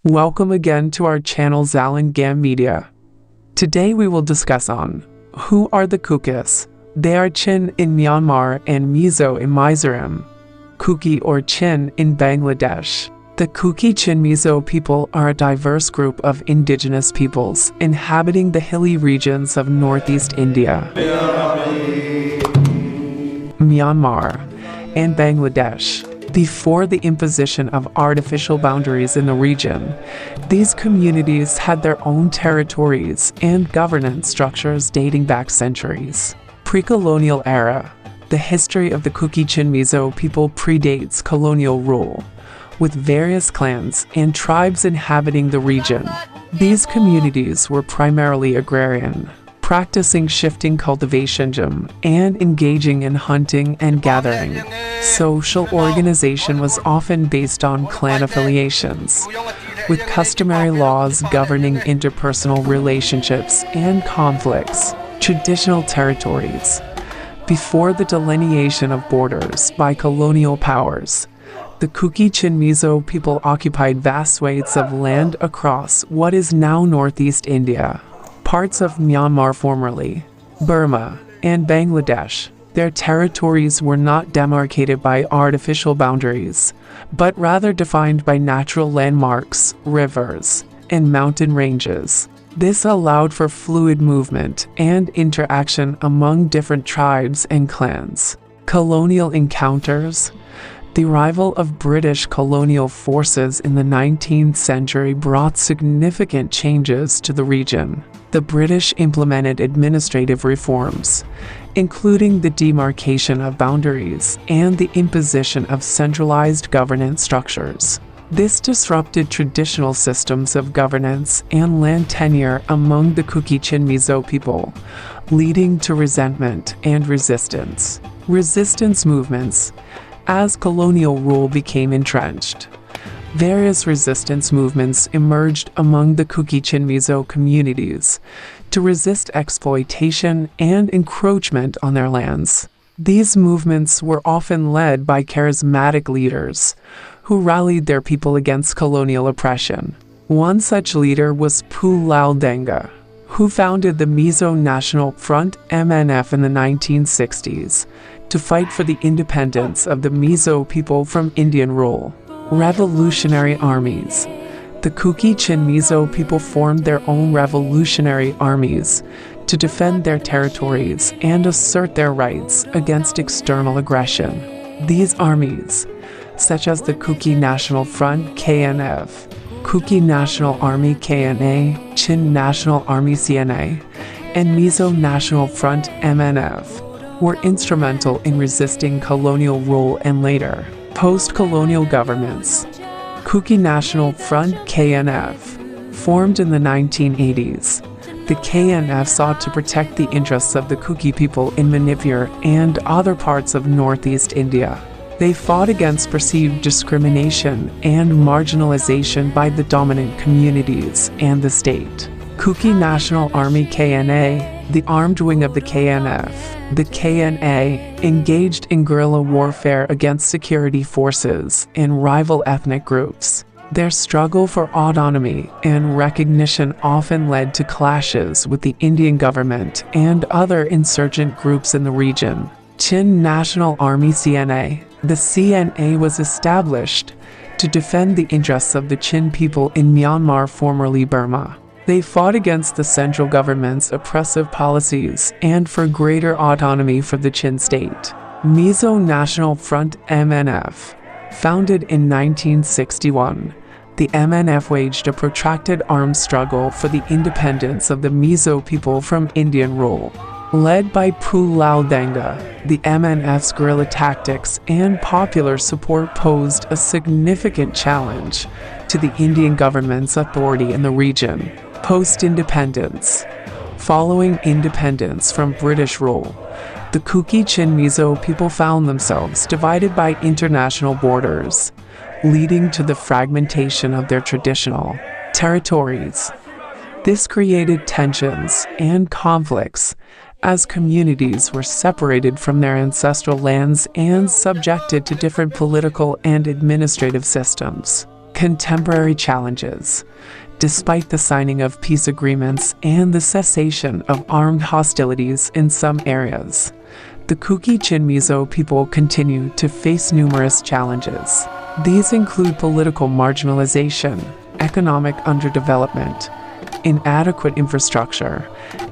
Welcome again to our channel Zalangam Media. Today we will discuss on who are the Kukis. They are Chin in Myanmar and Mizo in Mizoram, Kuki or Chin in Bangladesh. The Kuki Chin Mizo people are a diverse group of indigenous peoples inhabiting the hilly regions of northeast India, Myanmar, and Bangladesh. Before the imposition of artificial boundaries in the region, these communities had their own territories and governance structures dating back centuries. Pre-colonial era. The history of the Kuki Chin Mizo people predates colonial rule, with various clans and tribes inhabiting the region. These communities were primarily agrarian, practicing shifting cultivation and engaging in hunting and gathering. Social organization was often based on clan affiliations, with customary laws governing interpersonal relationships and conflicts. Traditional territories. Before the delineation of borders by colonial powers, the Kuki Chin Mizo people occupied vast swathes of land across what is now northeast India, parts of Myanmar formerly, Burma, and Bangladesh. Their territories were not demarcated by artificial boundaries, but rather defined by natural landmarks, rivers, and mountain ranges. This allowed for fluid movement and interaction among different tribes and clans. Colonial encounters. The arrival of British colonial forces in the 19th century brought significant changes to the region. The British implemented administrative reforms, including the demarcation of boundaries and the imposition of centralized governance structures. This disrupted traditional systems of governance and land tenure among the Kuki Chin Mizo people, leading to resentment and resistance. Resistance movements. As colonial rule became entrenched, various resistance movements emerged among the Kuki Chin Mizo communities to resist exploitation and encroachment on their lands. These movements were often led by charismatic leaders who rallied their people against colonial oppression. One such leader was Pu Lal Denga, who founded the Mizo National Front (MNF) in the 1960s to fight for the independence of the Mizo people from Indian rule. Revolutionary armies. The Kuki Chin Mizo people formed their own revolutionary armies to defend their territories and assert their rights against external aggression. These armies, such as the Kuki National Front (KNF), Kuki National Army (KNA), Chin National Army (CNA), and Mizo National Front (MNF), were instrumental in resisting colonial rule and later, post-colonial governments. Kuki National Front (KNF), formed in the 1980s. The KNF sought to protect the interests of the Kuki people in Manipur and other parts of northeast India. They fought against perceived discrimination and marginalization by the dominant communities and the state. Kuki National Army (KNA), the armed wing of the KNF. The KNA engaged in guerrilla warfare against security forces and rival ethnic groups. Their struggle for autonomy and recognition often led to clashes with the Indian government and other insurgent groups in the region. Chin National Army (CNA). The CNA was established to defend the interests of the Chin people in Myanmar, formerly Burma. They fought against the central government's oppressive policies and for greater autonomy for the Chin state. Mizo National Front (MNF). Founded in 1961, the MNF waged a protracted armed struggle for the independence of the Mizo people from Indian rule. Led by Pu Lal Denga, the MNF's guerrilla tactics and popular support posed a significant challenge to the Indian government's authority in the region. Post-independence. Following independence from British rule, the Kuki Chin Mizo people found themselves divided by international borders, leading to the fragmentation of their traditional territories. This created tensions and conflicts as communities were separated from their ancestral lands and subjected to different political and administrative systems. Contemporary challenges. Despite the signing of peace agreements and the cessation of armed hostilities in some areas, the Kuki-Chin-Mizo people continue to face numerous challenges. These include political marginalization, economic underdevelopment, inadequate infrastructure,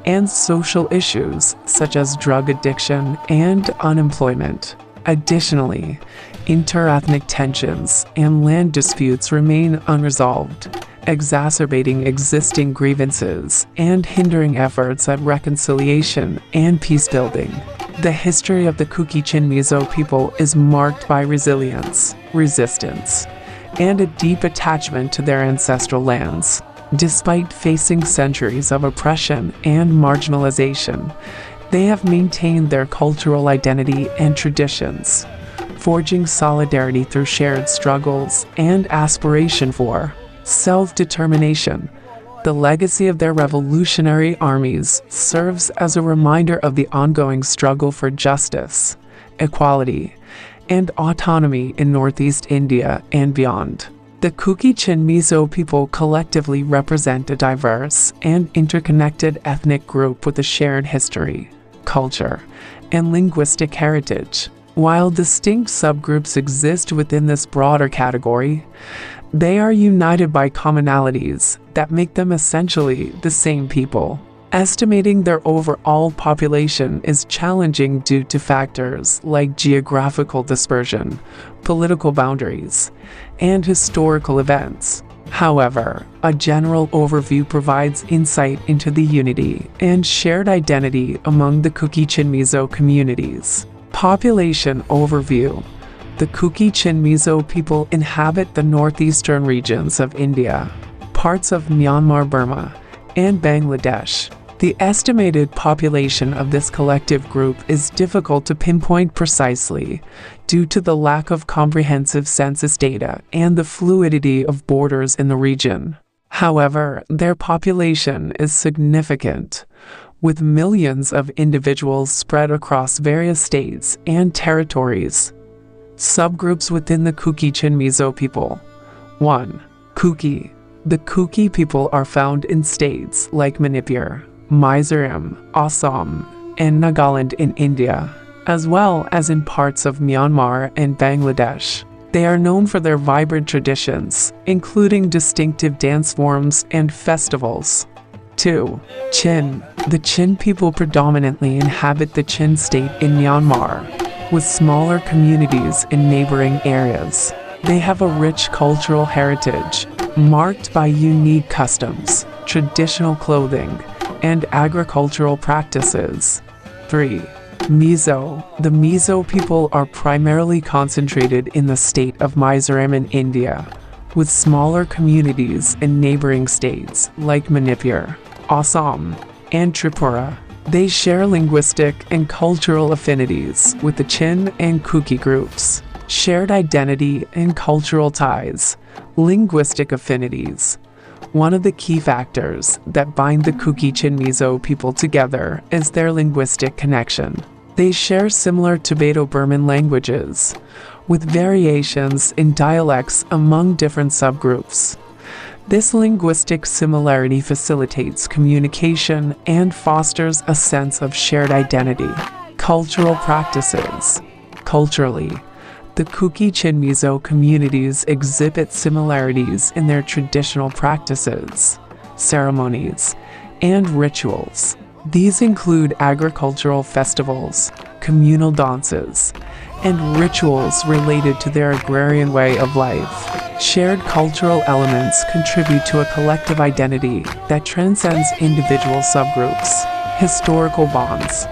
and social issues such as drug addiction and unemployment. Additionally, interethnic tensions and land disputes remain unresolved, exacerbating existing grievances and hindering efforts at reconciliation and peace-building. The history of the Kuki-Chin-Mizo people is marked by resilience, resistance, and a deep attachment to their ancestral lands. Despite facing centuries of oppression and marginalization, they have maintained their cultural identity and traditions, forging solidarity through shared struggles and aspiration for self-determination. The legacy of their revolutionary armies serves as a reminder of the ongoing struggle for justice, equality, and autonomy in Northeast India and beyond. The Kuki-Chin-Mizo people collectively represent a diverse and interconnected ethnic group with a shared history, culture, and linguistic heritage. While distinct subgroups exist within this broader category, they are united by commonalities that make them essentially the same people. Estimating their overall population is challenging due to factors like geographical dispersion, political boundaries, and historical events. However, a general overview provides insight into the unity and shared identity among the Kuki-Chin-Mizo communities. Population overview. The Kuki-Chin-Mizo people inhabit the northeastern regions of India, parts of Myanmar, Burma, and Bangladesh. The estimated population of this collective group is difficult to pinpoint precisely due to the lack of comprehensive census data and the fluidity of borders in the region. However, their population is significant, with millions of individuals spread across various states and territories. Subgroups within the Kuki-Chin-Mizo people. 1. Kuki. The Kuki people are found in states like Manipur, Mizoram, Assam, and Nagaland in India, as well as in parts of Myanmar and Bangladesh. They are known for their vibrant traditions, including distinctive dance forms and festivals. 2. Chin. The Chin people predominantly inhabit the Chin state in Myanmar, with smaller communities in neighboring areas. They have a rich cultural heritage, marked by unique customs, traditional clothing, and agricultural practices. 3. Mizo. The Mizo people are primarily concentrated in the state of Mizoram in India, with smaller communities in neighboring states like Manipur, Assam, and Tripura. They share linguistic and cultural affinities with the Chin and Kuki groups. Shared identity and cultural ties. Linguistic affinities. One of the key factors that bind the Kuki-Chin-Mizo people together is their linguistic connection. They share similar Tibeto-Burman languages, with variations in dialects among different subgroups. This linguistic similarity facilitates communication and fosters a sense of shared identity. Cultural practices. Culturally, the Kuki-Chin-Mizo communities exhibit similarities in their traditional practices, ceremonies, and rituals. These include agricultural festivals, communal dances, and rituals related to their agrarian way of life. Shared cultural elements contribute to a collective identity that transcends individual subgroups. Historical bonds.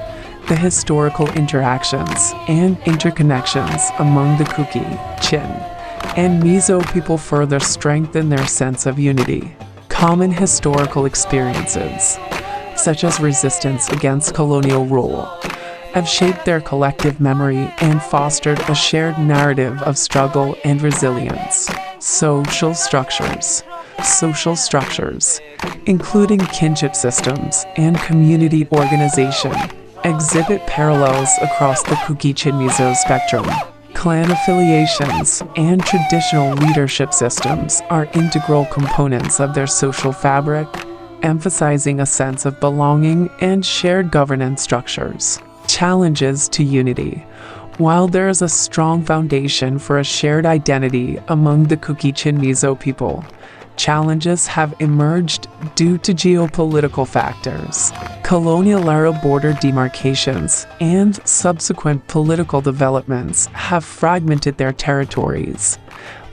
The historical interactions and interconnections among the Kuki, Chin, and Mizo people further strengthen their sense of unity. Common historical experiences, such as resistance against colonial rule, have shaped their collective memory and fostered a shared narrative of struggle and resilience. Social structures, including kinship systems and community organization, exhibit parallels across the Kuki-Chin-Mizo spectrum. Clan affiliations and traditional leadership systems are integral components of their social fabric, emphasizing a sense of belonging and shared governance structures. Challenges to unity. While there is a strong foundation for a shared identity among the Kuki-Chin-Mizo people, challenges have emerged due to geopolitical factors. Colonial-era border demarcations and subsequent political developments have fragmented their territories,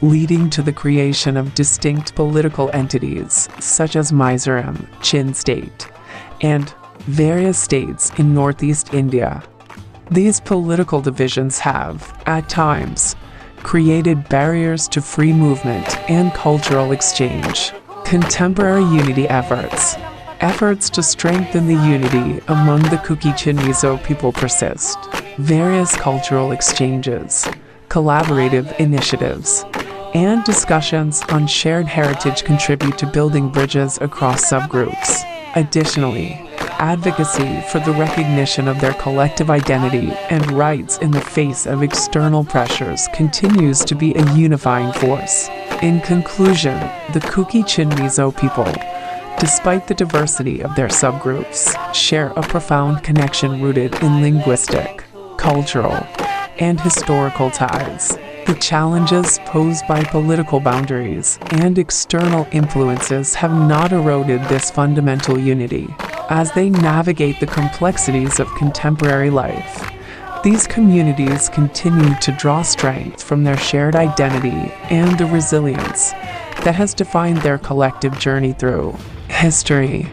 leading to the creation of distinct political entities such as Mizoram, Chin State, and various states in northeast India. These political divisions have, at times, created barriers to free movement and cultural exchange. Contemporary unity efforts. Efforts to strengthen the unity among the Kuki-Chin-Mizo people persist. Various cultural exchanges, collaborative initiatives, and discussions on shared heritage contribute to building bridges across subgroups. Additionally, advocacy for the recognition of their collective identity and rights in the face of external pressures continues to be a unifying force. In conclusion, the Kuki-Chin-Mizo people, despite the diversity of their subgroups, share a profound connection rooted in linguistic, cultural, and historical ties. The challenges posed by political boundaries and external influences have not eroded this fundamental unity. As they navigate the complexities of contemporary life, these communities continue to draw strength from their shared identity and the resilience that has defined their collective journey through history.